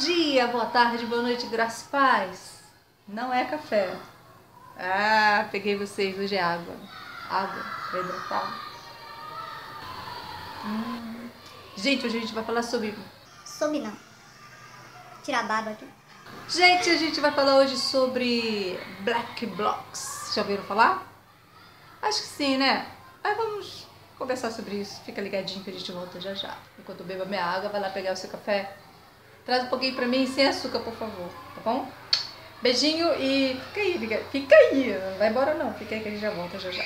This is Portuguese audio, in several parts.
dia, boa tarde, boa noite, graça e paz. Não é café. Ah, peguei vocês, hoje é água. Água, pra hidratar. Gente, hoje a gente vai falar sobre... Soube não. Tirar d'água aqui. Gente, a gente vai falar hoje sobre Black Blocs. Já ouviram falar? Acho que sim, né? Aí vamos conversar sobre isso. Fica ligadinho que a gente volta já já. Enquanto eu bebo a minha água, vai lá pegar o seu café. Traz um pouquinho pra mim, sem açúcar, por favor. Tá bom? Beijinho e fica aí, liga. Fica aí. Não vai embora não. Fica aí que a gente já volta já já.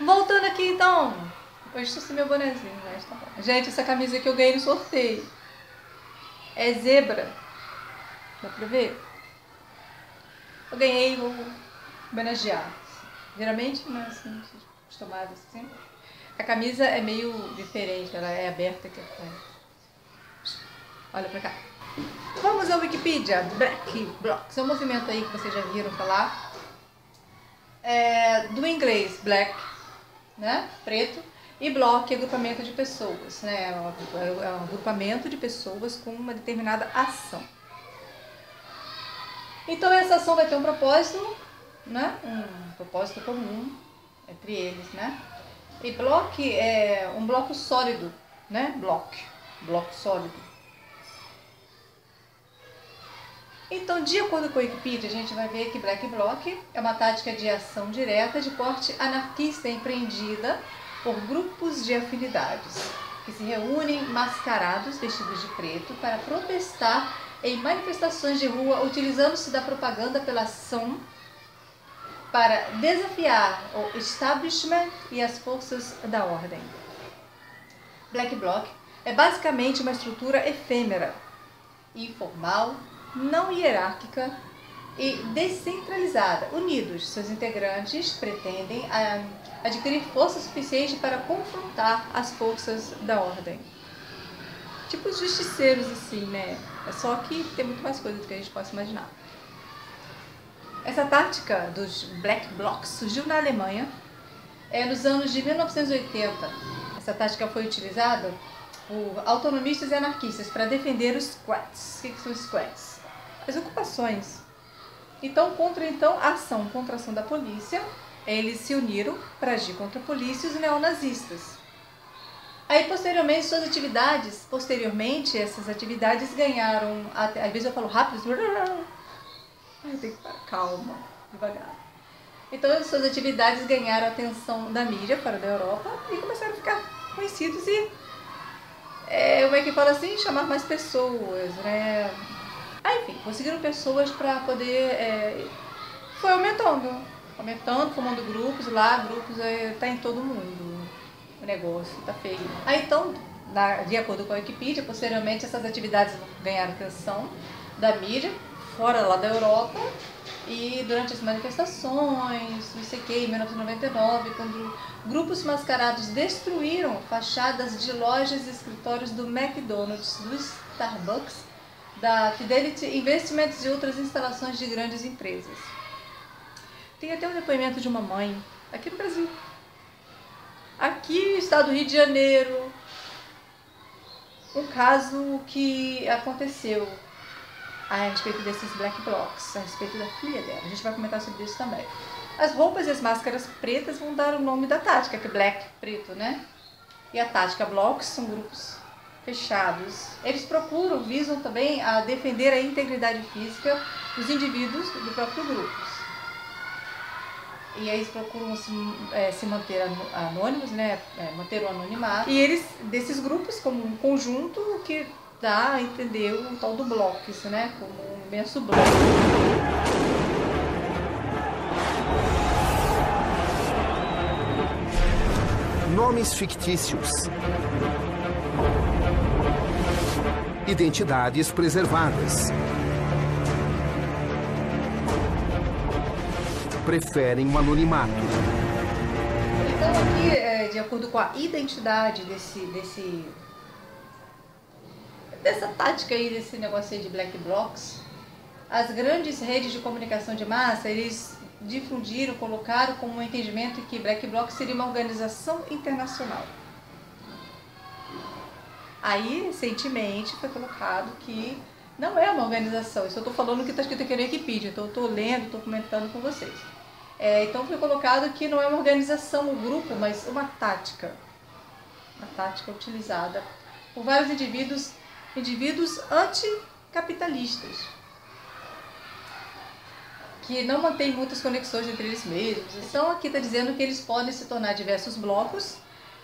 Voltando aqui então. Hoje estou sem meu bonezinho, mas tá bom. Gente, essa camisa que eu ganhei no sorteio é zebra. Dá pra ver? Eu ganhei, vou homenagear. Geralmente, né, assim, acostumada assim. A camisa é meio diferente, ela é aberta aqui atrás. Olha pra cá. Vamos ao Wikipedia. Black Blocs. É um movimento aí que vocês já viram falar. Do inglês, black, né, preto, e block, agrupamento de pessoas, né, é um agrupamento de pessoas com uma determinada ação. Então essa ação vai ter um propósito, né, um propósito comum entre eles, né, e block é um bloco sólido, né, bloco sólido. Então, de acordo com a Wikipedia, a gente vai ver que Black Bloc é uma tática de ação direta de porte anarquista empreendida por grupos de afinidades, que se reúnem mascarados, vestidos de preto, para protestar em manifestações de rua, utilizando-se da propaganda pela ação para desafiar o establishment e as forças da ordem. Black Bloc é basicamente uma estrutura efêmera, informal, não hierárquica e descentralizada. Unidos, seus integrantes pretendem adquirir força suficiente para confrontar as forças da ordem. Tipo os justiceiros, assim, né? É só que tem muito mais coisa do que a gente possa imaginar. Essa tática dos Black Blocs surgiu na Alemanha nos anos de 1980. Essa tática foi utilizada por autonomistas e anarquistas para defender os squats. O que são os squats? As ocupações. Então, contra a ação contra a ação da polícia, eles se uniram para agir contra a polícia e os neonazistas. Aí, posteriormente, essas atividades ganharam, às vezes eu falo rápido, eu tenho que parar, calma, devagar. Então, suas atividades ganharam a atenção da mídia fora da Europa e começaram a ficar conhecidos e, como é que fala assim, chamar mais pessoas, né? Enfim, conseguiram pessoas para poder... foi aumentando, formando grupos tá em todo mundo, o negócio tá feio. Então, de acordo com a Wikipedia, posteriormente essas atividades ganharam atenção da mídia, fora lá da Europa, e durante as manifestações, não sei o que, em 1999, quando grupos mascarados destruíram fachadas de lojas e escritórios do McDonald's, do Starbucks, da Fidelity Investments e outras instalações de grandes empresas. Tem até um depoimento de uma mãe, aqui no Brasil. Aqui no estado do Rio de Janeiro, um caso que aconteceu a respeito desses Black Blocs, a respeito da filha dela. A gente vai comentar sobre isso também. As roupas e as máscaras pretas vão dar o nome da tática, que é Black, preto, né? E a tática Blocs são grupos fechados. Eles visam também a defender a integridade física dos indivíduos do próprio grupo. E aí eles procuram se manter anônimos, né? Manter o anonimato. E eles, desses grupos, como um conjunto, que dá a entender o tal do blocos, né? Como um imenso bloco. Nomes fictícios. Identidades preservadas. Preferem o anonimato. Então aqui, de acordo com a identidade dessa tática aí, desse negócio aí de black blocs, as grandes redes de comunicação de massa, eles difundiram, colocaram como um entendimento que black bloc seria uma organização internacional. Aí, recentemente, foi colocado que não é uma organização. Isso eu estou falando o que está escrito aqui na Wikipedia, então eu estou lendo, estou comentando com vocês. Então foi colocado que não é uma organização, um grupo, mas uma tática. Uma tática utilizada por vários indivíduos anticapitalistas, que não mantêm muitas conexões entre eles mesmos. Então aqui está dizendo que eles podem se tornar diversos blocos,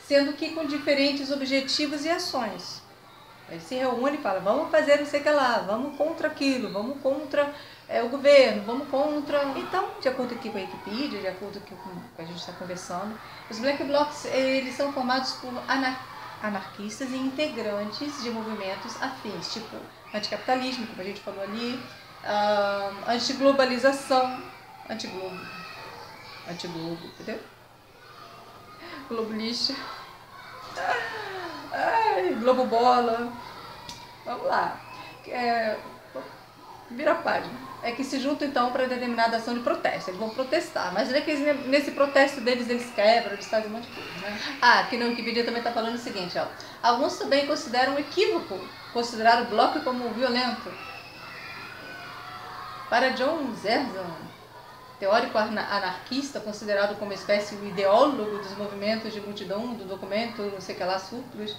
sendo que com diferentes objetivos e ações. Eles se reúnem e falam, vamos fazer não sei o que lá, vamos contra aquilo, vamos contra o governo, vamos contra... Então, de acordo aqui com a Wikipedia, de acordo com o que a gente está conversando, os black blocs, eles são formados por anarquistas e integrantes de movimentos afins, tipo anticapitalismo, como a gente falou ali, antiglobalização, antiglobo, entendeu? Globalista, Globo Bola, vamos lá, vira a página. É que se juntam então para determinada ação de protesto, eles vão protestar, mas é que nesse protesto deles eles quebram, eles fazem um monte de coisa, né? Aqui na Wikipedia também está falando o seguinte, ó, alguns também consideram um equívoco considerar o bloco como violento. Para John Zerzan, teórico anarquista, considerado como espécie ideólogo dos movimentos de multidão, do documento, não sei o que lá, surplus,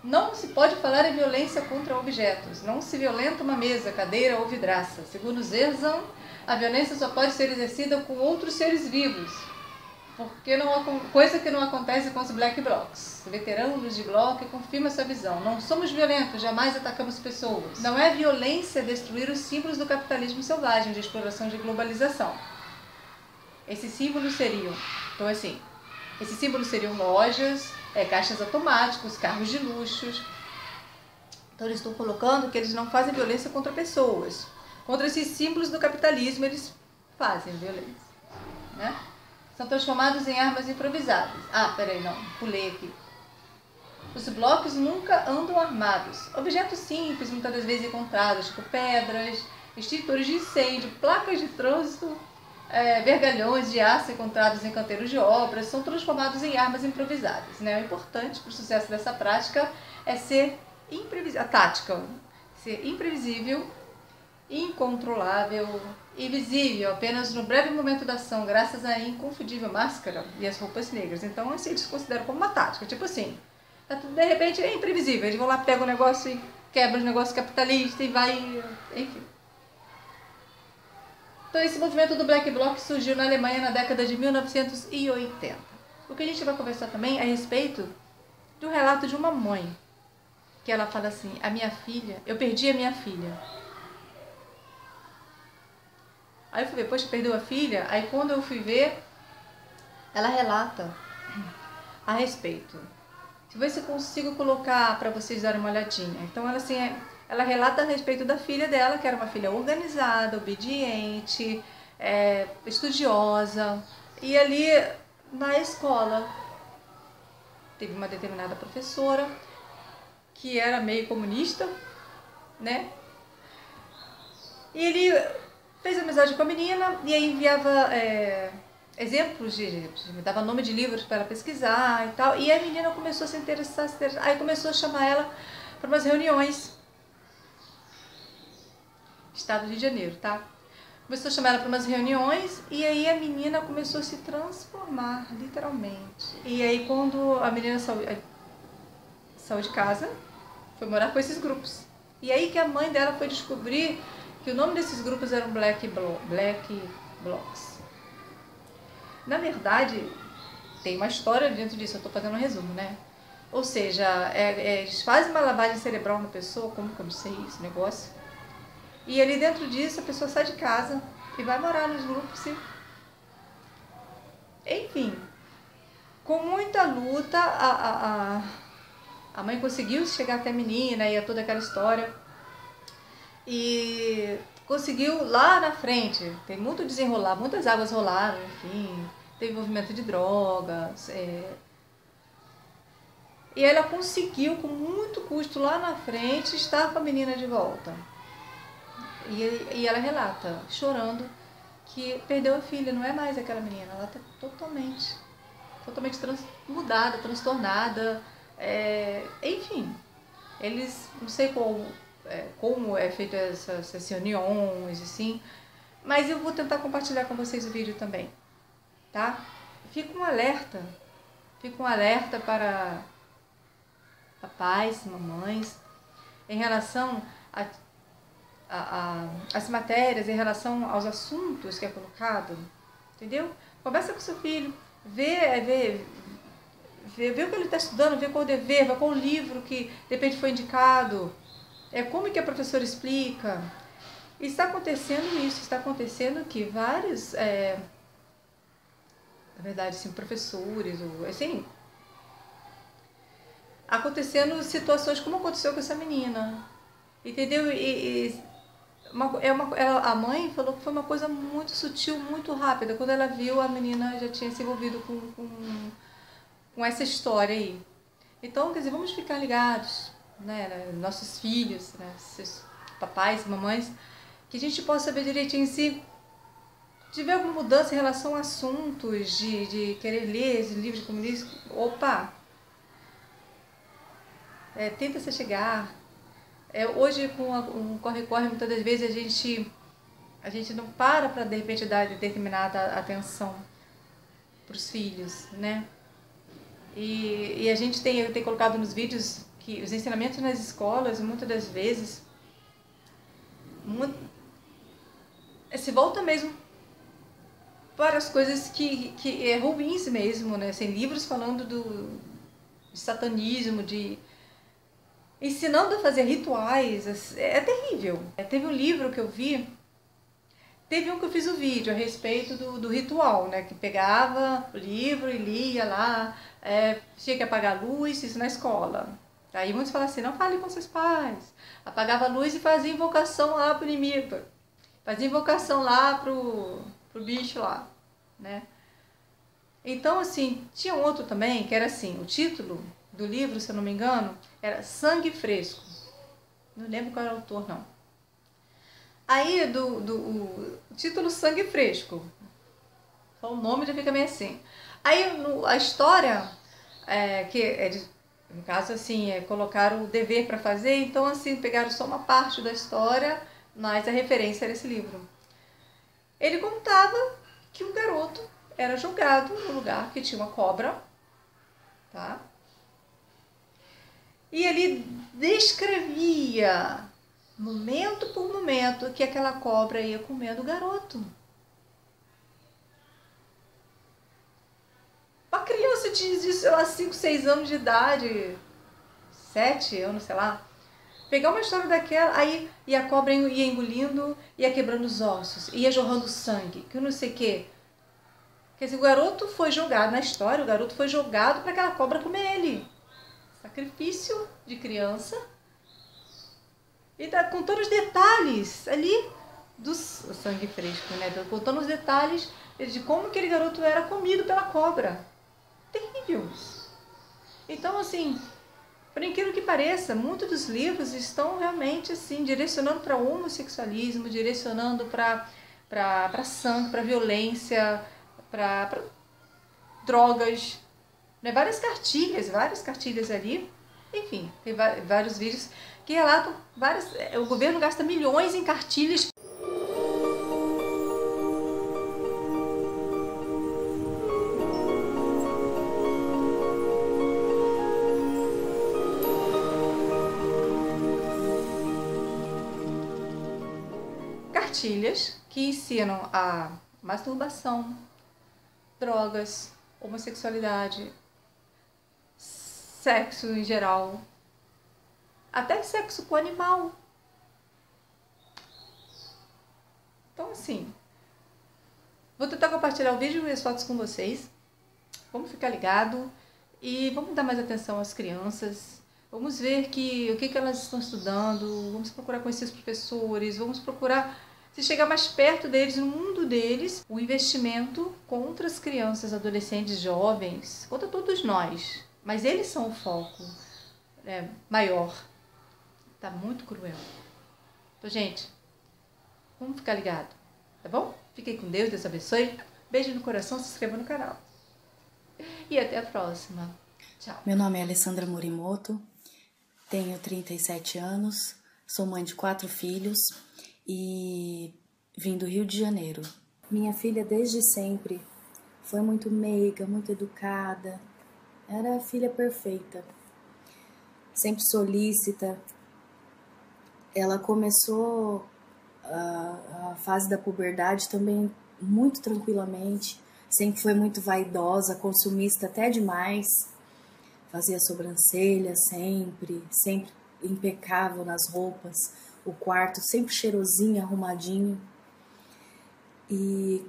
não se pode falar em violência contra objetos. Não se violenta uma mesa, cadeira ou vidraça. Segundo Zerzan, a violência só pode ser exercida com outros seres vivos, coisa que não acontece com os black blocs. Veteranos de bloco confirma essa visão. Não somos violentos, jamais atacamos pessoas. Não é violência destruir os símbolos do capitalismo selvagem, de exploração e de globalização. Esses símbolos seriam, lojas, caixas automáticos, carros de luxos. Então eles estão colocando que eles não fazem violência contra pessoas. Contra esses símbolos do capitalismo eles fazem violência, né? São transformados em armas improvisadas. Pulei aqui. Os blocos nunca andam armados. Objetos simples, muitas das vezes encontrados, tipo pedras, extintores de incêndio, placas de trânsito, vergalhões de aço encontrados em canteiros de obras, são transformados em armas improvisadas, né? O importante para o sucesso dessa prática é ser imprevisível, a tática, ser imprevisível, incontrolável e visível apenas no breve momento da ação, graças à inconfundível máscara e as roupas negras. Então, assim, eles consideram como uma tática, tipo assim, de repente é imprevisível, eles vão lá, pegam o negócio e quebram os negócios capitalistas e vai, enfim. Então esse movimento do Black Bloc surgiu na Alemanha na década de 1980. O que a gente vai conversar também é a respeito do relato de uma mãe, que ela fala assim, eu perdi a minha filha. Aí eu fui ver, poxa, perdeu a filha? Aí quando eu fui ver, ela relata a respeito. Deixa eu ver se eu consigo colocar para vocês darem uma olhadinha. Então ela relata a respeito da filha dela, que era uma filha organizada, obediente, estudiosa. E ali na escola teve uma determinada professora que era meio comunista, né? E ele fez amizade com a menina e aí enviava exemplos, dava nome de livros para ela pesquisar e tal. E a menina começou a se interessar, aí começou a chamar ela para umas reuniões. Estado do Rio de Janeiro, tá? Começou a chamar ela para umas reuniões e aí a menina começou a se transformar, literalmente. E aí quando a menina saiu de casa, foi morar com esses grupos. E aí que a mãe dela foi descobrir que o nome desses grupos eram Black Blocs. Na verdade, tem uma história dentro disso, eu estou fazendo um resumo, né? Ou seja, eles fazem uma lavagem cerebral na pessoa, como que eu não sei esse negócio, e ali dentro disso a pessoa sai de casa e vai morar nos grupos. Enfim, com muita luta, a mãe conseguiu chegar até a menina e toda aquela história. E conseguiu lá na frente, tem muito desenrolar, muitas águas rolaram, enfim, teve envolvimento de drogas. E ela conseguiu, com muito custo lá na frente, estar com a menina de volta. E ela relata, chorando, que perdeu a filha, não é mais aquela menina, ela está totalmente mudada, transtornada, enfim, eles, não sei como é feita essas reuniões, assim, mas eu vou tentar compartilhar com vocês o vídeo também, tá? Fica um alerta para papais, mamães, em relação às matérias, em relação aos assuntos que é colocado, entendeu? Conversa com seu filho, vê o que ele está estudando, vê qual o dever, vê qual o livro que de repente foi indicado, como que a professora explica. E está acontecendo isso, está acontecendo que vários, na verdade, assim, professores, assim, acontecendo situações como aconteceu com essa menina, entendeu? A mãe falou que foi uma coisa muito sutil, muito rápida. Quando ela viu, a menina já tinha se envolvido com essa história aí. Então, quer dizer, vamos ficar ligados, né, nossos filhos, né, seus papais, mamães, que a gente possa saber direitinho se tiver alguma mudança em relação a assuntos de querer ler esse livro de comunismo. Opa! Tenta se chegar. Hoje, com um corre-corre, muitas das vezes a gente não para de repente dar determinada atenção para os filhos, né? E a gente tem colocado nos vídeos que os ensinamentos nas escolas, muitas das vezes, se volta mesmo para as coisas que é ruins mesmo, né? Assim, livros falando de satanismo, ensinando a fazer rituais, é terrível. Teve um livro que eu vi, teve um que eu fiz um vídeo a respeito do ritual, né? Que pegava o livro e lia lá, tinha que apagar a luz, isso na escola. Aí muitos falam assim, não fale com seus pais. Apagava a luz e fazia invocação lá pro inimigo. Fazia invocação lá pro bicho lá, né? Então, assim, tinha um outro também, que era assim, o título do livro, se eu não me engano, era Sangue Fresco. Não lembro qual era o autor, não. Aí, o título Sangue Fresco, só o nome já fica meio assim. Aí, a história, no caso, assim, colocaram o dever para fazer, então, assim, pegaram só uma parte da história, mas a referência era esse livro. Ele contava que um garoto era jogado no lugar que tinha uma cobra, tá? E ele descrevia, momento por momento, que aquela cobra ia comendo o garoto. Uma criança de sei lá, 5, 6 anos de idade, 7 anos, sei lá, pegar uma história daquela, aí e a cobra ia engolindo, ia quebrando os ossos, ia jorrando sangue, que eu não sei o quê. Quer dizer, o garoto foi jogado, na história, o garoto foi jogado para aquela cobra comer ele. Sacrifício de criança. E com todos os detalhes ali do Sangue Fresco, né? Contando os detalhes de como aquele garoto era comido pela cobra. Terríveis. Então, assim, por incrível que pareça, muitos dos livros estão realmente assim, direcionando para o homossexualismo, direcionando para sangue, para violência, para drogas, né? Várias cartilhas ali. Enfim, tem vários vídeos que relatam o governo gasta milhões em cartilhas. Cartilhas que ensinam a masturbação, drogas, homossexualidade, sexo em geral, até sexo com animal. Então, assim, vou tentar compartilhar o vídeo e as fotos com vocês. Vamos ficar ligado e vamos dar mais atenção às crianças. Vamos ver o que elas estão estudando, vamos procurar conhecer os professores, vamos procurar se chegar mais perto deles, no mundo deles, o investimento contra as crianças, adolescentes, jovens, contra todos nós. Mas eles são o foco maior. Tá muito cruel. Então, gente, vamos ficar ligado, tá bom? Fiquem com Deus, Deus abençoe. Beijo no coração, se inscreva no canal. E até a próxima. Tchau. Meu nome é Alessandra Morimoto, tenho 37 anos, sou mãe de 4 filhos e vim do Rio de Janeiro. Minha filha desde sempre foi muito meiga, muito educada, era a filha perfeita, sempre solícita. Ela começou a fase da puberdade também muito tranquilamente, sempre foi muito vaidosa, consumista até demais, fazia sobrancelha sempre impecável nas roupas, o quarto sempre cheirosinho, arrumadinho. E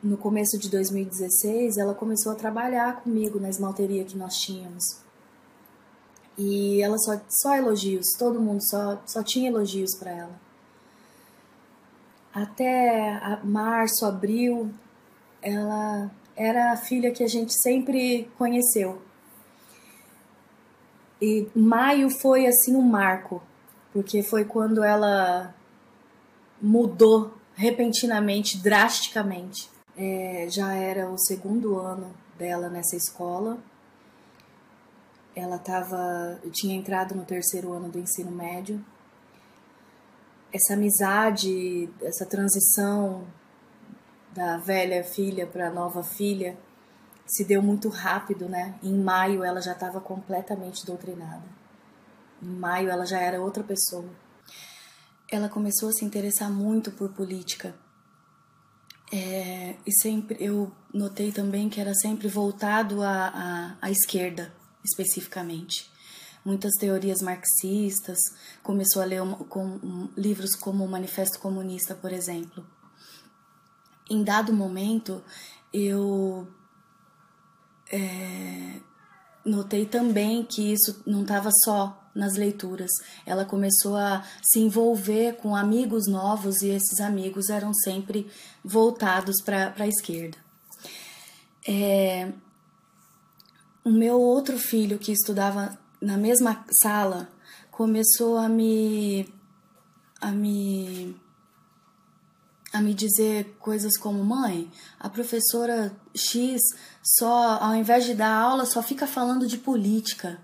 no começo de 2016, ela começou a trabalhar comigo na esmalteria que nós tínhamos. E ela só elogios, todo mundo só tinha elogios para ela. Até março, abril, ela era a filha que a gente sempre conheceu. E maio foi assim um marco, porque foi quando ela mudou repentinamente, drasticamente. Já era o 2º ano dela nessa escola. Ela tinha entrado no 3º ano do ensino médio. Essa amizade, essa transição da velha filha para a nova filha se deu muito rápido, né? Em maio ela já estava completamente doutrinada. Em maio ela já era outra pessoa. Ela começou a se interessar muito por política. E sempre eu notei também que era sempre voltado à esquerda, especificamente. Muitas teorias marxistas, começou a ler livros como o Manifesto Comunista, por exemplo. Em dado momento, eu notei também que isso não estava só nas leituras. Ela começou a se envolver com amigos novos e esses amigos eram sempre voltados para a esquerda. O meu outro filho, que estudava na mesma sala, começou a me dizer coisas como: mãe, a professora X ao invés de dar aula, só fica falando de política.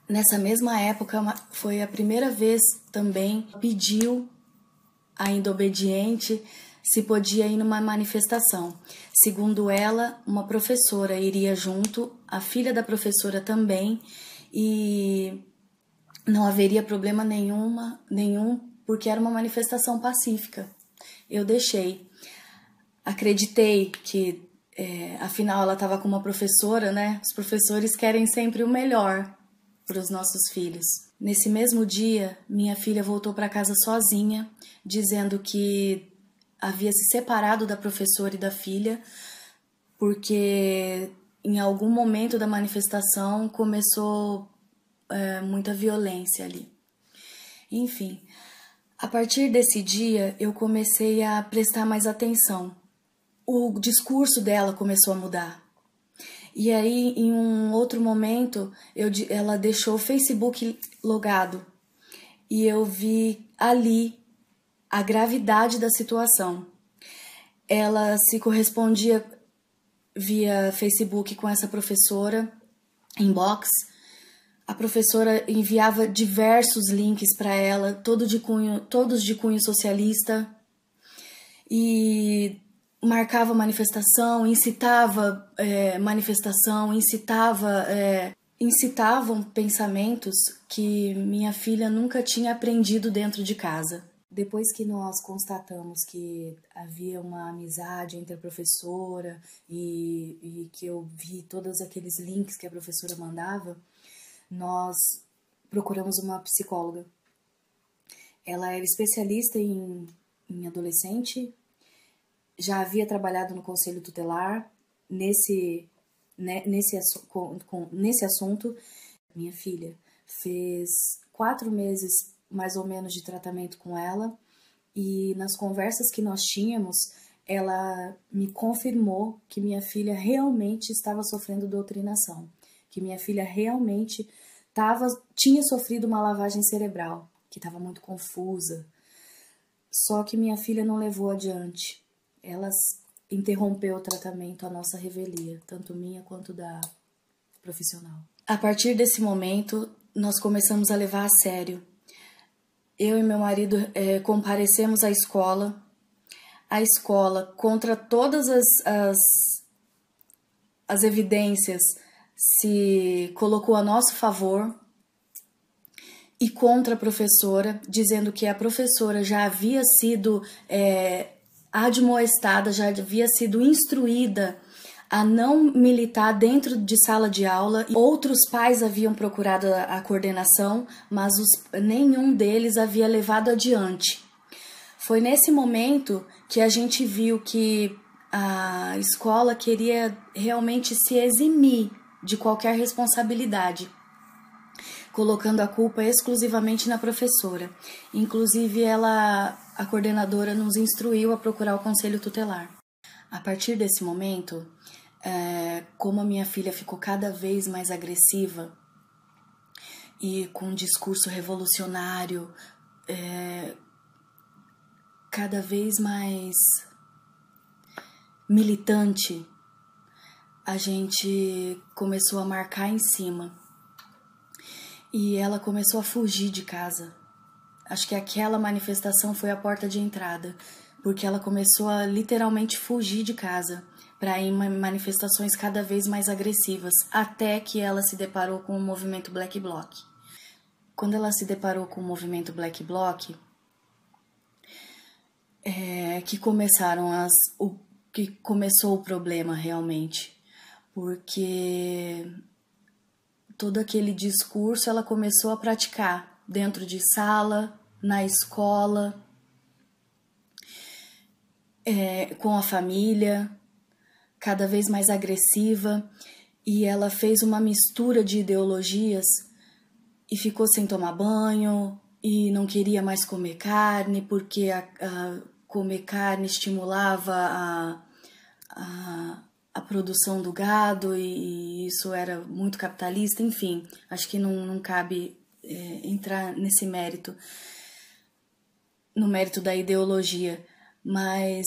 Nessa mesma época, foi a primeira vez também, pediu, ainda obediente, se podia ir numa manifestação. Segundo ela, uma professora iria junto, a filha da professora também, e não haveria problema nenhum, porque era uma manifestação pacífica. Eu deixei. Acreditei que, afinal, ela estava com uma professora, né? Os professores querem sempre o melhor para os nossos filhos. Nesse mesmo dia, minha filha voltou para casa sozinha, dizendo que havia se separado da professora e da filha, porque em algum momento da manifestação começou muita violência ali. Enfim, a partir desse dia eu comecei a prestar mais atenção. O discurso dela começou a mudar. E aí, em um outro momento, ela deixou o Facebook logado. E eu vi ali a gravidade da situação. Ela se correspondia via Facebook com essa professora, inbox. A professora enviava diversos links para ela, todos de cunho socialista, e marcava manifestação, incitava manifestação, incitavam pensamentos que minha filha nunca tinha aprendido dentro de casa. Depois que nós constatamos que havia uma amizade entre a professora e que eu vi todos aqueles links que a professora mandava, nós procuramos uma psicóloga. Ela era especialista em adolescente, já havia trabalhado no conselho tutelar nesse assunto. Minha filha fez 4 meses mais ou menos de tratamento com ela, e nas conversas que nós tínhamos, ela me confirmou que minha filha realmente estava sofrendo doutrinação, que minha filha realmente tinha sofrido uma lavagem cerebral, que estava muito confusa. Só que minha filha não levou adiante. Ela interrompeu o tratamento à nossa revelia, tanto minha quanto da profissional. A partir desse momento, nós começamos a levar a sério. Eu e meu marido comparecemos à escola. A escola, contra todas as evidências, se colocou a nosso favor, e contra a professora, dizendo que a professora já havia sido admoestada, já havia sido instruída a não militar dentro de sala de aula. Outros pais haviam procurado a coordenação, mas nenhum deles havia levado adiante. Foi nesse momento que a gente viu que a escola queria realmente se eximir de qualquer responsabilidade, colocando a culpa exclusivamente na professora. Inclusive, a coordenadora nos instruiu a procurar o conselho tutelar. A partir desse momento, como a minha filha ficou cada vez mais agressiva e com um discurso revolucionário, cada vez mais militante, a gente começou a marcar em cima. E ela começou a fugir de casa. Acho que aquela manifestação foi a porta de entrada, porque ela começou a literalmente fugir de casa para ir em manifestações cada vez mais agressivas, até que ela se deparou com o movimento Black Bloc. Quando ela se deparou com o movimento Black Bloc, que começou o problema realmente, porque todo aquele discurso ela começou a praticar dentro de sala, na escola, com a família, cada vez mais agressiva, e ela fez uma mistura de ideologias e ficou sem tomar banho e não queria mais comer carne, porque comer carne estimulava a produção do gado, e isso era muito capitalista. Enfim, acho que não cabe entrar nesse mérito, no mérito da ideologia, mas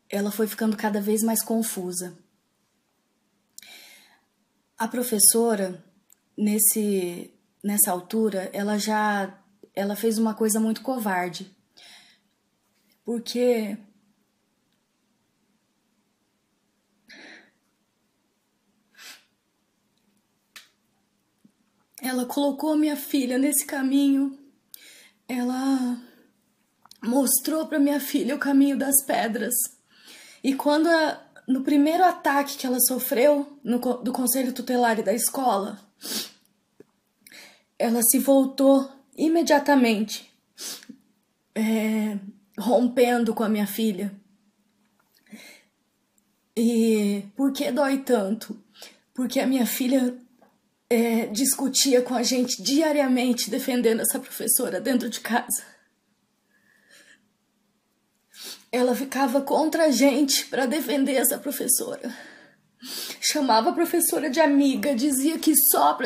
ela foi ficando cada vez mais confusa. A professora, nessa altura, ela fez uma coisa muito covarde, porque ela colocou a minha filha nesse caminho. Ela mostrou para minha filha o caminho das pedras. E quando, no primeiro ataque que ela sofreu do conselho tutelar e da escola, ela se voltou imediatamente, rompendo com a minha filha. E por que dói tanto? Porque a minha filha discutia com a gente diariamente, defendendo essa professora dentro de casa. Ela ficava contra a gente para defender essa professora. Chamava a professora de amiga, dizia que só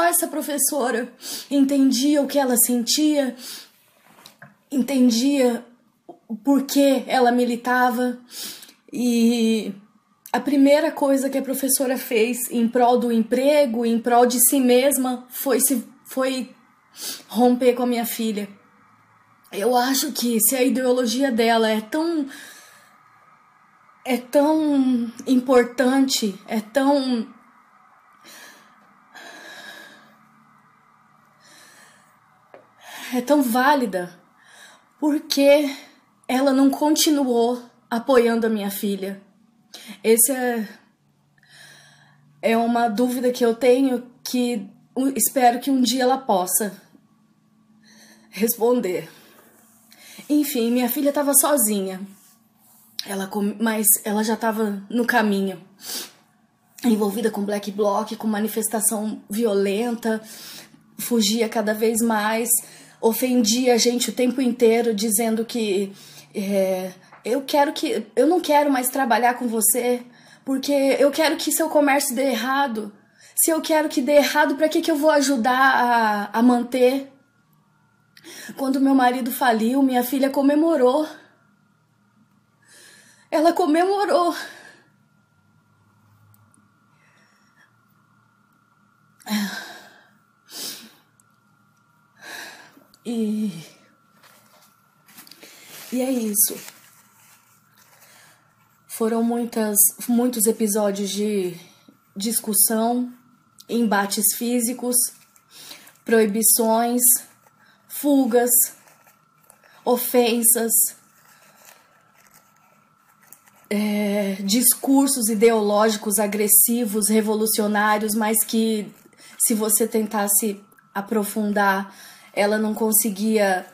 essa professora entendia o que ela sentia, entendia o porquê ela militava. E a primeira coisa que a professora fez em prol do emprego, em prol de si mesma, foi romper com a minha filha. Eu acho que se a ideologia dela é tão importante, é tão válida, por que ela não continuou apoiando a minha filha? Essa é uma dúvida que eu tenho, que espero que um dia ela possa responder. Enfim, minha filha estava sozinha, mas ela já estava no caminho, envolvida com Black Bloc, com manifestação violenta, fugia cada vez mais, ofendia a gente o tempo inteiro, dizendo que eu não quero mais trabalhar com você, porque eu quero que seu comércio dê errado. Se eu quero que dê errado, para que eu vou ajudar a manter? Quando meu marido faliu, minha filha comemorou. Ela comemorou. E é isso. Foram muitos episódios de discussão, embates físicos, proibições, fugas, ofensas, discursos ideológicos agressivos, revolucionários, mas que, se você tentasse aprofundar, ela não conseguia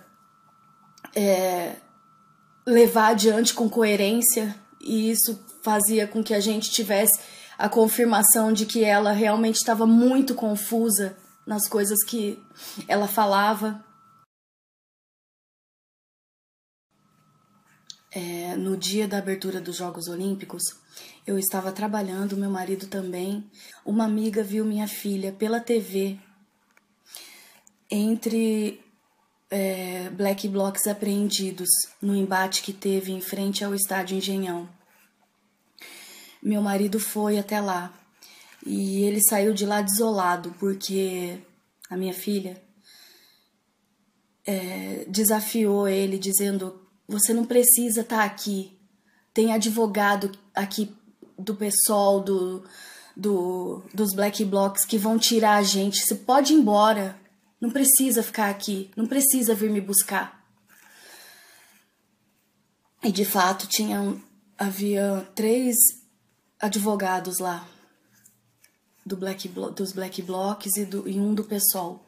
levar adiante com coerência, e isso fazia com que a gente tivesse a confirmação de que ela realmente estava muito confusa nas coisas que ela falava. No dia da abertura dos Jogos Olímpicos, eu estava trabalhando, meu marido também. Uma amiga viu minha filha pela TV entre Black Blocs apreendidos no embate que teve em frente ao estádio Engenhão. Meu marido foi até lá e ele saiu de lá desolado, porque a minha filha desafiou ele, dizendo: você não precisa estar aqui, tem advogado aqui do PSOL, dos Black Blocs, que vão tirar a gente, você pode ir embora, não precisa ficar aqui, não precisa vir me buscar. E de fato havia 3 advogados lá, dos Black Blocs e um do PSOL.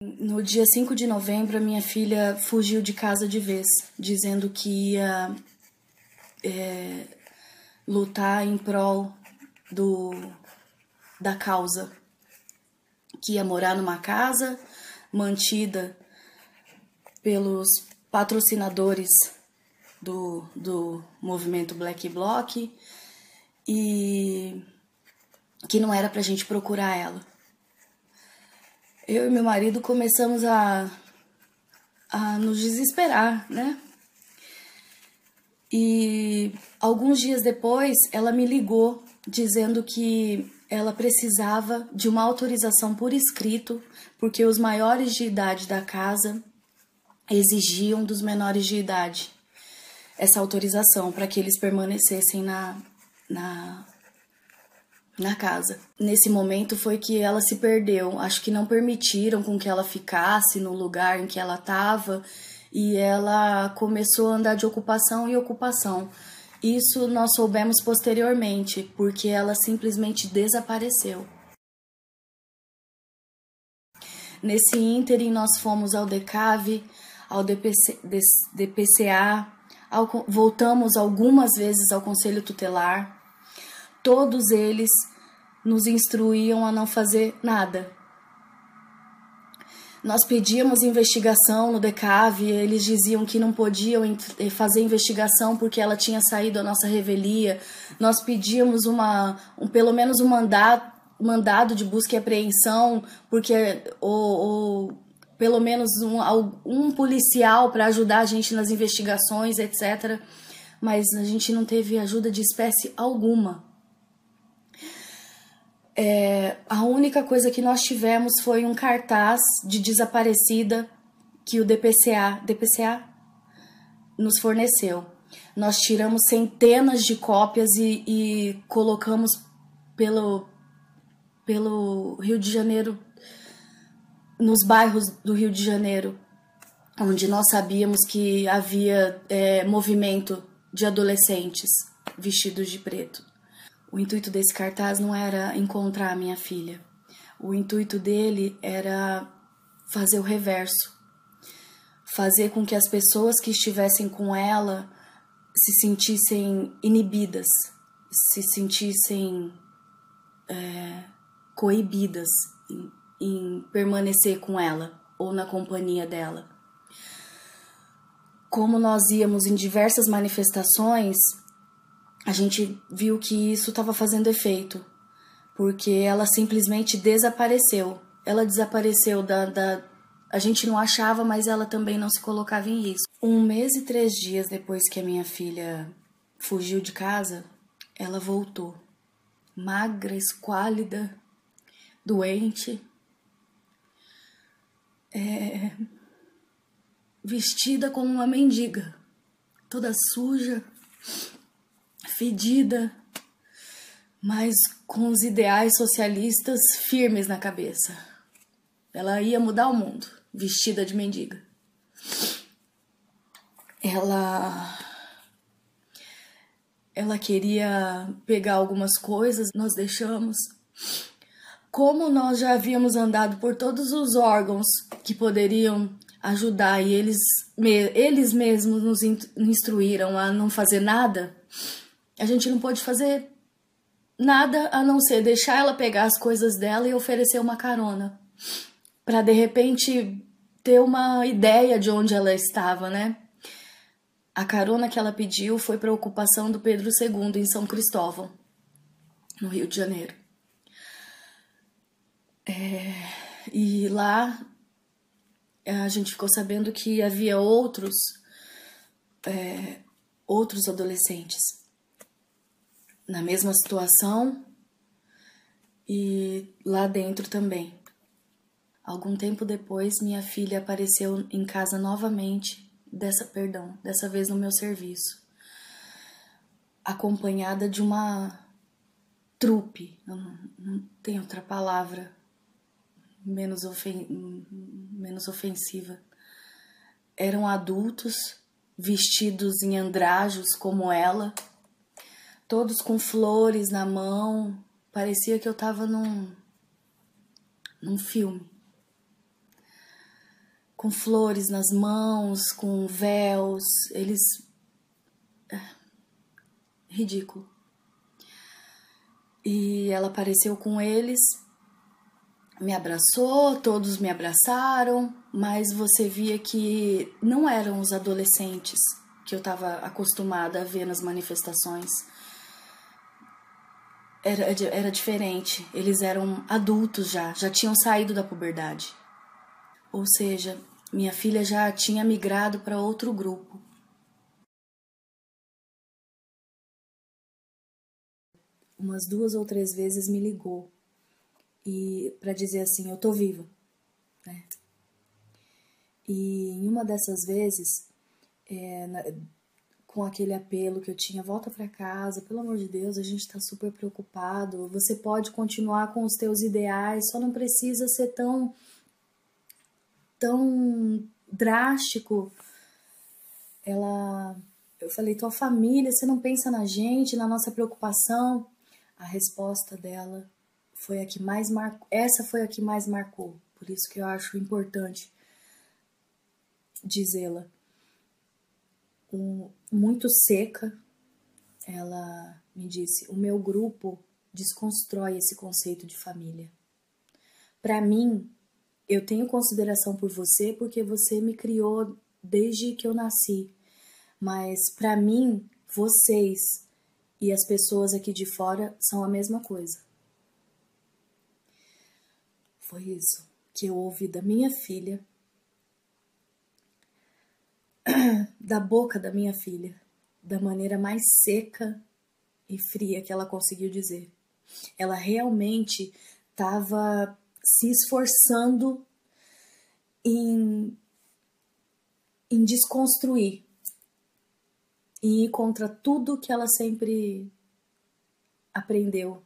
No dia 5 de novembro, a minha filha fugiu de casa de vez, dizendo que ia lutar em prol da causa, que ia morar numa casa mantida pelos patrocinadores do movimento Black Bloc, e que não era pra gente procurar ela. Eu e meu marido começamos a nos desesperar, né? E alguns dias depois, ela me ligou dizendo que ela precisava de uma autorização por escrito, porque os maiores de idade da casa exigiam dos menores de idade essa autorização para que eles permanecessem na casa. Nesse momento foi que ela se perdeu. Acho que não permitiram com que ela ficasse no lugar em que ela estava, e ela começou a andar de ocupação em ocupação. Isso nós soubemos posteriormente, porque ela simplesmente desapareceu. Nesse ínterim, nós fomos ao DECAV, ao DPCA, voltamos algumas vezes ao Conselho Tutelar. Todos eles nos instruíam a não fazer nada. Nós pedíamos investigação no DECAV, eles diziam que não podiam fazer investigação porque ela tinha saído da nossa revelia. Nós pedíamos pelo menos um mandado de busca e apreensão, porque ou pelo menos um policial para ajudar a gente nas investigações, etc. Mas a gente não teve ajuda de espécie alguma. A única coisa que nós tivemos foi um cartaz de desaparecida que o DPCA nos forneceu. Nós tiramos centenas de cópias e colocamos pelo Rio de Janeiro, nos bairros do Rio de Janeiro, onde nós sabíamos que havia movimento de adolescentes vestidos de preto. O intuito desse cartaz não era encontrar a minha filha. O intuito dele era fazer o reverso. Fazer com que as pessoas que estivessem com ela se sentissem inibidas, se sentissem coibidas em permanecer com ela ou na companhia dela. Como nós íamos em diversas manifestações, a gente viu que isso estava fazendo efeito, porque ela simplesmente desapareceu. Ela desapareceu a gente não achava, mas ela também não se colocava em risco. 1 mês e 3 dias depois que a minha filha fugiu de casa, ela voltou. Magra, esquálida, doente, vestida como uma mendiga, toda suja, fedida, mas com os ideais socialistas firmes na cabeça. Ela ia mudar o mundo, vestida de mendiga. Ela queria pegar algumas coisas, nós deixamos. Como nós já havíamos andado por todos os órgãos que poderiam ajudar e eles mesmos nos instruíram a não fazer nada, a gente não pôde fazer nada a não ser deixar ela pegar as coisas dela e oferecer uma carona, para de repente ter uma ideia de onde ela estava, né? A carona que ela pediu foi para a ocupação do Pedro II em São Cristóvão, no Rio de Janeiro. E lá a gente ficou sabendo que havia outros adolescentes na mesma situação e lá dentro também. Algum tempo depois, minha filha apareceu em casa novamente, dessa vez no meu serviço, acompanhada de uma trupe, não tem outra palavra menos ofensiva. Eram adultos vestidos em andrajos como ela, todos com flores na mão. Parecia que eu estava num filme. Com flores nas mãos, com véus, ridículo. E ela apareceu com eles, me abraçou, todos me abraçaram, mas você via que não eram os adolescentes que eu estava acostumada a ver nas manifestações. Era diferente, eles eram adultos já tinham saído da puberdade. Ou seja, minha filha já tinha migrado para outro grupo. Umas 2 ou 3 vezes me ligou e para dizer assim, eu tô viva, né? E em uma dessas vezes, com aquele apelo que eu tinha, volta para casa, pelo amor de Deus, a gente tá super preocupado, você pode continuar com os teus ideais, só não precisa ser tão drástico. Eu falei, tua família, você não pensa na gente, na nossa preocupação? A resposta dela foi a que mais marcou. Essa foi a que mais marcou. Por isso que eu acho importante dizê-la. Muito seca, ela me disse, o meu grupo desconstrói esse conceito de família. Para mim, eu tenho consideração por você porque você me criou desde que eu nasci. Mas para mim, vocês e as pessoas aqui de fora são a mesma coisa. Foi isso que eu ouvi da minha filha, da boca da minha filha, da maneira mais seca e fria que ela conseguiu dizer. Ela realmente estava se esforçando em desconstruir e ir contra tudo que ela sempre aprendeu,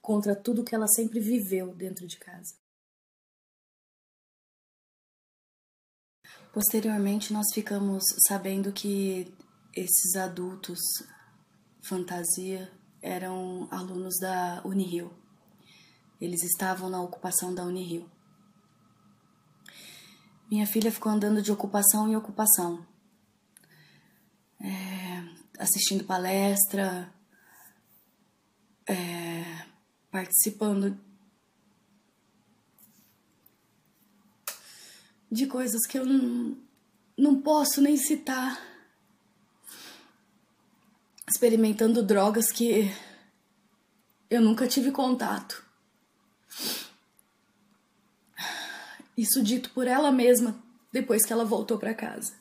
contra tudo que ela sempre viveu dentro de casa. Posteriormente, nós ficamos sabendo que esses adultos fantasia eram alunos da Unirio. Eles estavam na ocupação da Unirio. Minha filha ficou andando de ocupação em ocupação, assistindo palestra, participando de coisas que eu não posso nem citar, experimentando drogas que eu nunca tive contato. Isso dito por ela mesma depois que ela voltou para casa.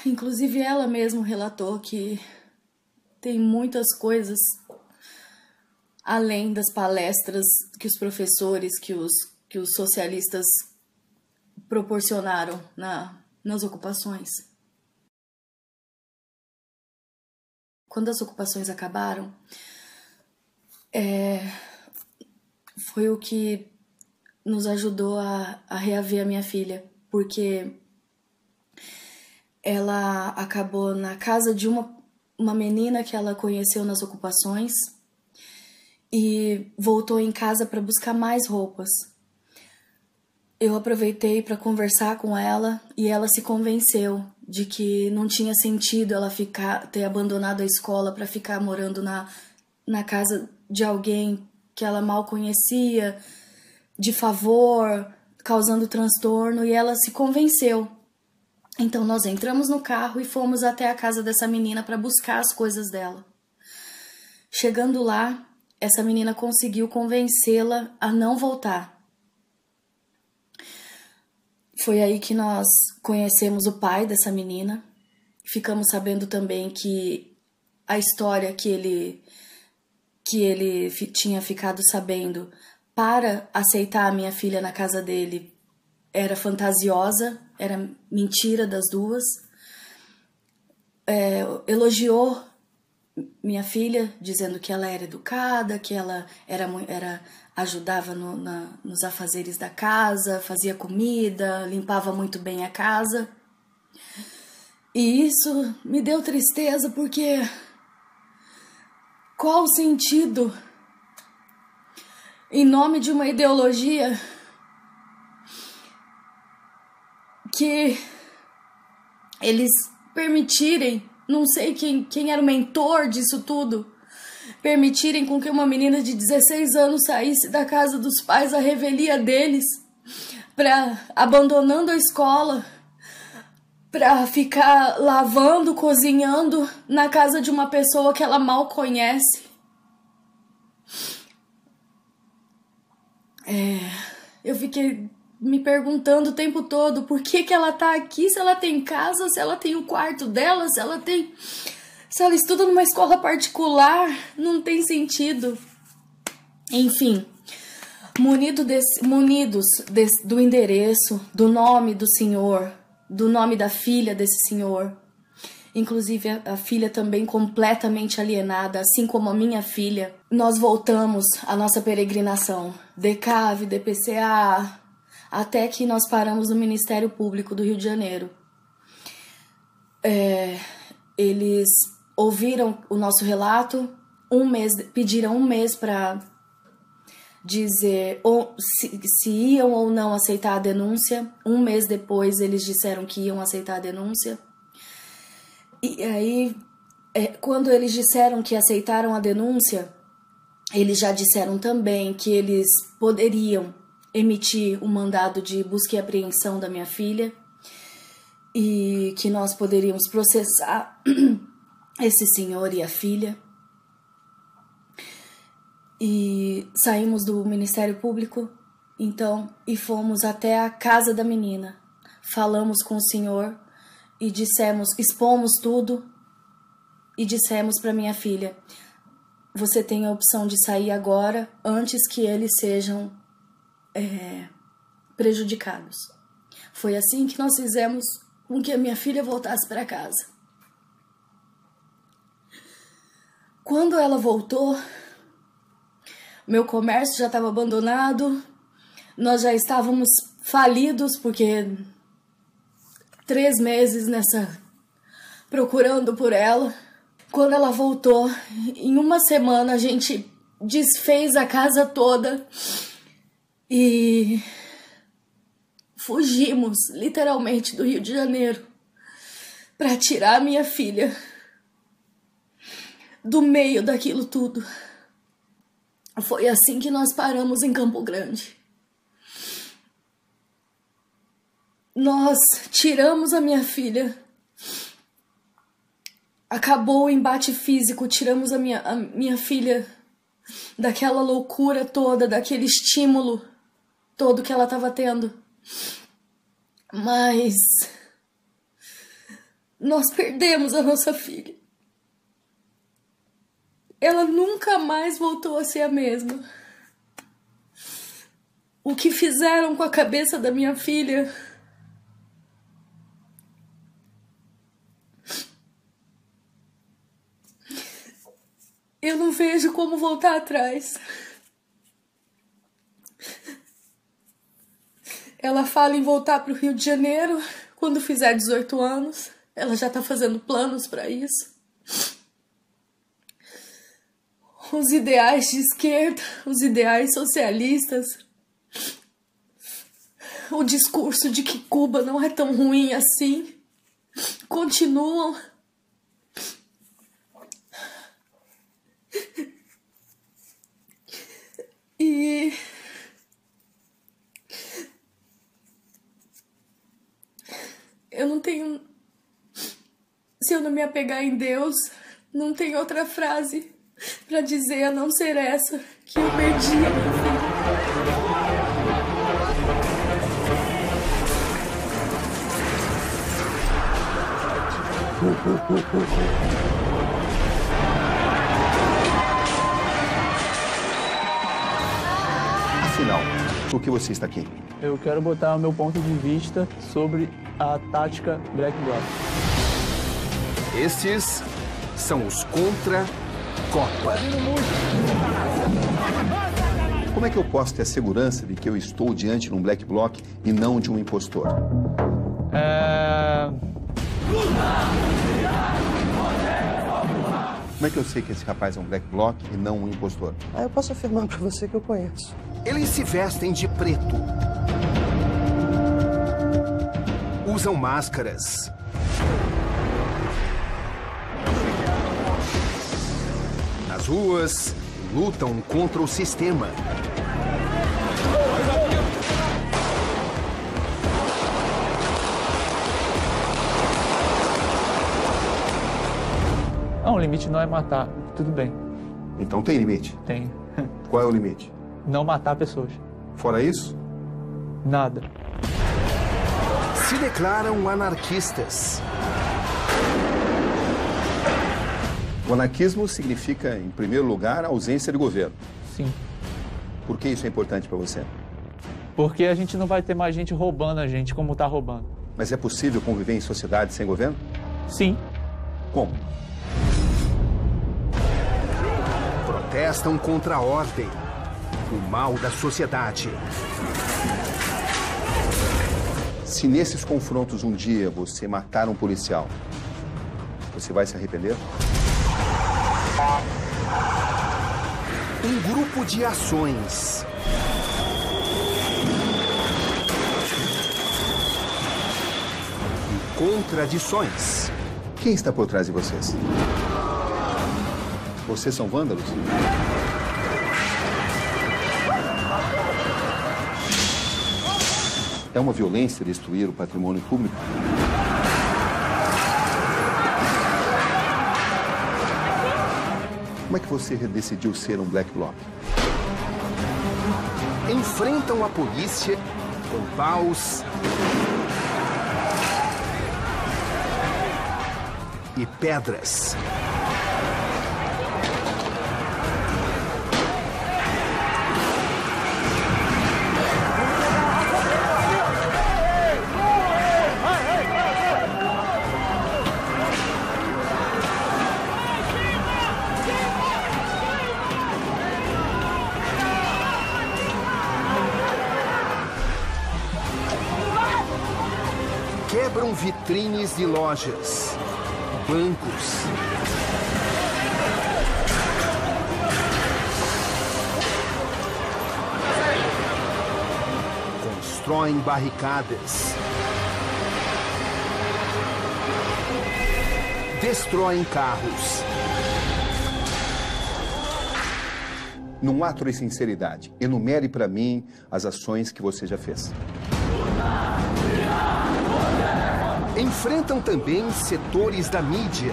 Inclusive ela mesma relatou que tem muitas coisas além das palestras que os professores, que os socialistas proporcionaram nas ocupações. Quando as ocupações acabaram, foi o que nos ajudou a reaver a minha filha, porque ela acabou na casa de uma menina que ela conheceu nas ocupações e voltou em casa para buscar mais roupas. Eu aproveitei para conversar com ela e ela se convenceu de que não tinha sentido ela ter abandonado a escola para ficar morando na casa de alguém que ela mal conhecia, de favor, causando transtorno, e ela se convenceu. Então nós entramos no carro e fomos até a casa dessa menina para buscar as coisas dela. Chegando lá, essa menina conseguiu convencê-la a não voltar. Foi aí que nós conhecemos o pai dessa menina. Ficamos sabendo também que a história que ele tinha ficado sabendo para aceitar a minha filha na casa dele era fantasiosa, era mentira das duas. Elogiou minha filha, dizendo que ela era educada, que ela ajudava nos afazeres da casa, fazia comida, limpava muito bem a casa. E isso me deu tristeza, porque qual o sentido, em nome de uma ideologia que eles permitirem, não sei quem era o mentor disso tudo, permitirem com que uma menina de 16 anos saísse da casa dos pais à revelia deles, abandonando a escola, para ficar lavando, cozinhando na casa de uma pessoa que ela mal conhece. Eu fiquei me perguntando o tempo todo por que ela tá aqui, se ela tem casa, se ela tem o quarto dela, se ela estuda numa escola particular, não tem sentido. Enfim, munidos do endereço, do nome do senhor, do nome da filha desse senhor, inclusive a filha também completamente alienada, assim como a minha filha, nós voltamos à nossa peregrinação, DECAV, DPCA, até que nós paramos no Ministério Público do Rio de Janeiro. Eles ouviram o nosso relato, pediram um mês para dizer se iam ou não aceitar a denúncia. Um mês depois eles disseram que iam aceitar a denúncia. E aí, quando eles disseram que aceitaram a denúncia, eles já disseram também que eles poderiam emitir um mandado de busca e apreensão da minha filha e que nós poderíamos processar esse senhor e a filha. E saímos do Ministério Público, então, e fomos até a casa da menina. Falamos com o senhor e expomos tudo e dissemos para minha filha: você tem a opção de sair agora, antes que eles sejam prejudicados. Foi assim que nós fizemos com que a minha filha voltasse para casa. Quando ela voltou, meu comércio já estava abandonado, nós já estávamos falidos, porque 3 meses procurando por ela. Quando ela voltou, em uma semana a gente desfez a casa toda e fugimos, literalmente, do Rio de Janeiro para tirar a minha filha do meio daquilo tudo. Foi assim que nós paramos em Campo Grande. Nós tiramos a minha filha. Acabou o embate físico, tiramos a minha filha daquela loucura toda, daquele estímulo todo que ela estava tendo. Mas nós perdemos a nossa filha. Ela nunca mais voltou a ser a mesma. O que fizeram com a cabeça da minha filha eu não vejo como voltar atrás. Ela fala em voltar para o Rio de Janeiro quando fizer 18 anos. Ela já está fazendo planos para isso. Os ideais de esquerda, os ideais socialistas, o discurso de que Cuba não é tão ruim assim, continuam. E eu não tenho... Se eu não me apegar em Deus, não tem outra frase pra dizer a não ser essa, que eu perdi a minha filha. Afinal, por que você está aqui? Eu quero botar o meu ponto de vista sobre a tática Black Bloc. Estes são os contra-Copa. Como é que eu posso ter a segurança de que eu estou diante de um Black Bloc e não de um impostor? Como é que eu sei que esse rapaz é um Black Bloc e não um impostor? Eu posso afirmar pra você que eu conheço. Eles se vestem de preto. Usam máscaras. Nas ruas, lutam contra o sistema. Não, o limite não é matar. Tudo bem. Então tem limite. Tem. Qual é o limite? Não matar pessoas. Fora isso? Nada. Se declaram anarquistas. O anarquismo significa, em primeiro lugar, a ausência de governo. Sim. Por que isso é importante para você? Porque a gente não vai ter mais gente roubando a gente como tá roubando. Mas é possível conviver em sociedade sem governo? Sim. Como? Protestam contra a ordem, o mal da sociedade. Se nesses confrontos um dia você matar um policial, você vai se arrepender? Um grupo de ações. E contradições. Quem está por trás de vocês? Vocês são vândalos? É uma violência destruir o patrimônio público? Como é que você decidiu ser um Black Bloc? Enfrentam a polícia com paus e pedras. quebram vitrines de lojas, bancos. Constroem barricadas. Destroem carros. Num ato de sinceridade, enumere para mim as ações que você já fez. Enfrentam também setores da mídia.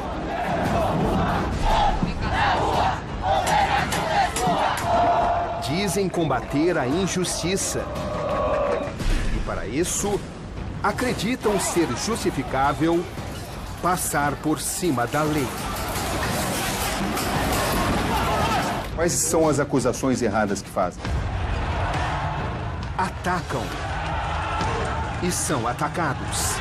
Dizem combater a injustiça. E para isso, acreditam ser justificável passar por cima da lei. Quais são as acusações erradas que fazem? Atacam e são atacados.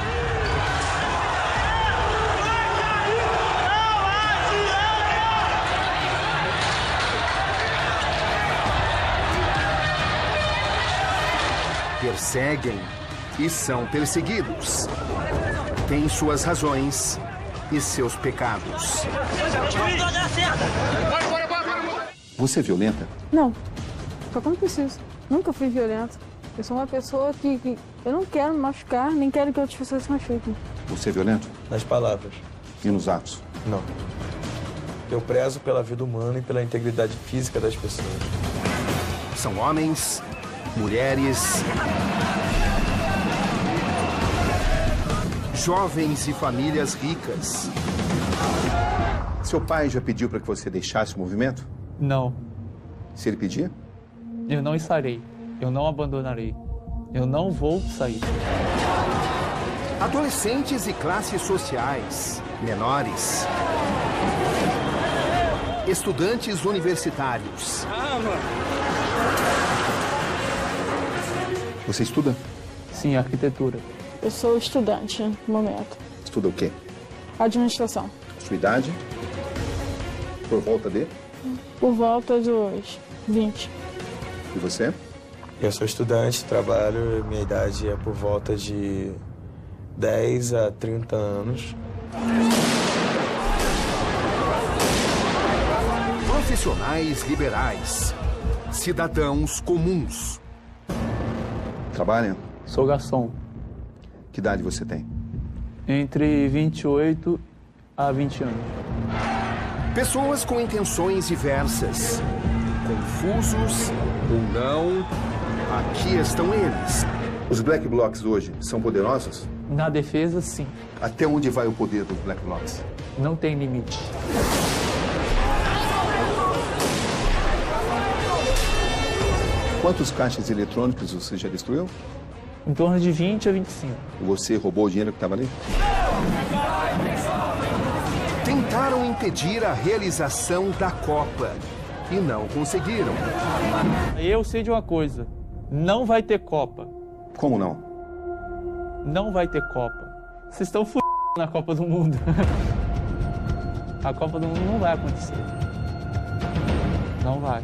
Perseguem e são perseguidos. Têm suas razões e seus pecados. Você é violenta? Não, só quando preciso. Nunca fui violenta. Eu sou uma pessoa que eu não quero me machucar, nem quero que outras pessoas se machuquem. Você é violento? Nas palavras. E nos atos? Não. Eu prezo pela vida humana e pela integridade física das pessoas. São homens, mulheres, jovens e famílias ricas. Seu pai já pediu para que você deixasse o movimento? Não, Se ele pedir? eu não estarei. Eu não abandonarei. Eu não vou sair. Adolescentes e classes sociais, menores. Estudantes universitários. Você estuda? Sim, arquitetura. Eu sou estudante no momento. Estuda o quê? Administração. Sua idade? Por volta de? Por volta dos 20. E você? Eu sou estudante, trabalho, minha idade é por volta de 10 a 30 anos. Profissionais liberais. Cidadãos comuns. Trabalha? Sou garçom. Que idade você tem? Entre 28 a 20 anos. Pessoas com intenções diversas. Confusos ou não, aqui estão eles. Os Black Blocs hoje são poderosos? Na defesa, sim. Até onde vai o poder dos Black Blocs? Não tem limite. Quantos caixas eletrônicos você já destruiu? Em torno de 20 a 25. Você roubou o dinheiro que estava ali? Tentaram impedir a realização da Copa e não conseguiram. Eu sei de uma coisa. Não vai ter Copa. Como não? Não vai ter Copa. Vocês estão f*** na Copa do Mundo. A Copa do Mundo não vai acontecer. Não vai.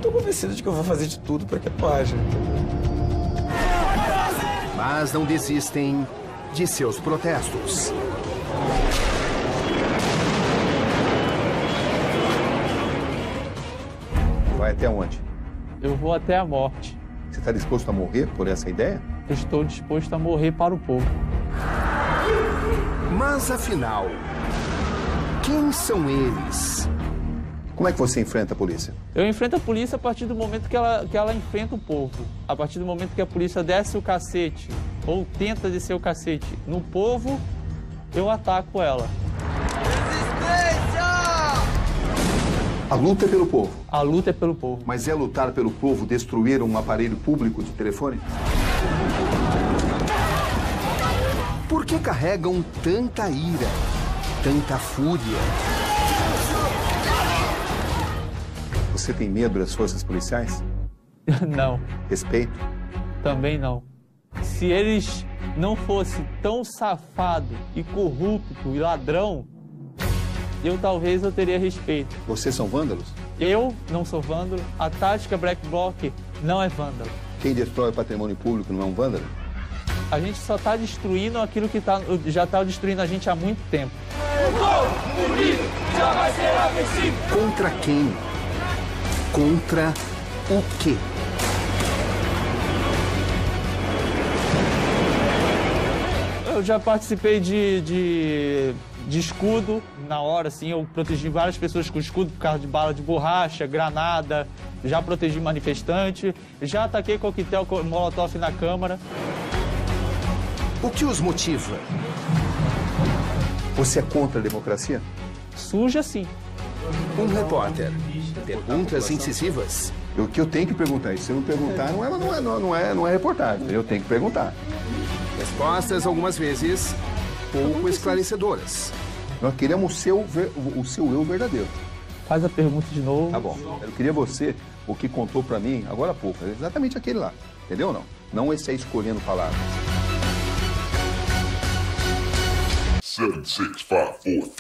Tô convencido de que eu vou fazer de tudo para que paz. Mas não desistem de seus protestos. Vai até onde? Eu vou até a morte. Você está disposto a morrer por essa ideia? Eu estou disposto a morrer para o povo. Mas afinal, quem são eles? Como é que você enfrenta a polícia? Eu enfrento a polícia a partir do momento que ela enfrenta o povo. A partir do momento que a polícia desce o cacete, ou tenta descer o cacete no povo, eu ataco ela. A luta é pelo povo. A luta é pelo povo. Mas é lutar pelo povo destruir um aparelho público de telefone? Por que carregam tanta ira, tanta fúria? Você tem medo das forças policiais? Não. Respeito? Também não. Se eles não fossem tão safado e corrupto e ladrão, talvez eu teria respeito. Vocês são vândalos? Eu não sou vândalo. A tática Black Bloc não é vândalo. Quem destrói o patrimônio público não é um vândalo? A gente só está destruindo aquilo que já está destruindo a gente há muito tempo. O povo unido jamais será vencido. Contra quem? Contra o quê? Eu já participei de escudo na hora, assim, eu protegi várias pessoas com escudo por causa de bala de borracha, granada, já protegi manifestante, já ataquei coquetel molotov na Câmara. O que os motiva? Você é contra a democracia? Suja, sim. Um repórter. Perguntas incisivas. O que eu tenho que perguntar, e se eu não perguntar, não é reportagem. Eu tenho que perguntar. Respostas, algumas vezes, pouco esclarecedoras. Nós queremos o seu eu verdadeiro. Faz a pergunta de novo. Tá bom. Eu queria você, o que contou pra mim, agora há pouco, exatamente aquele lá. Entendeu ou não? Não esse aí escolhendo palavras. 7, 6, 5, 4, 3,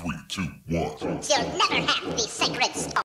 2, 1. You'll never have the sacred stone.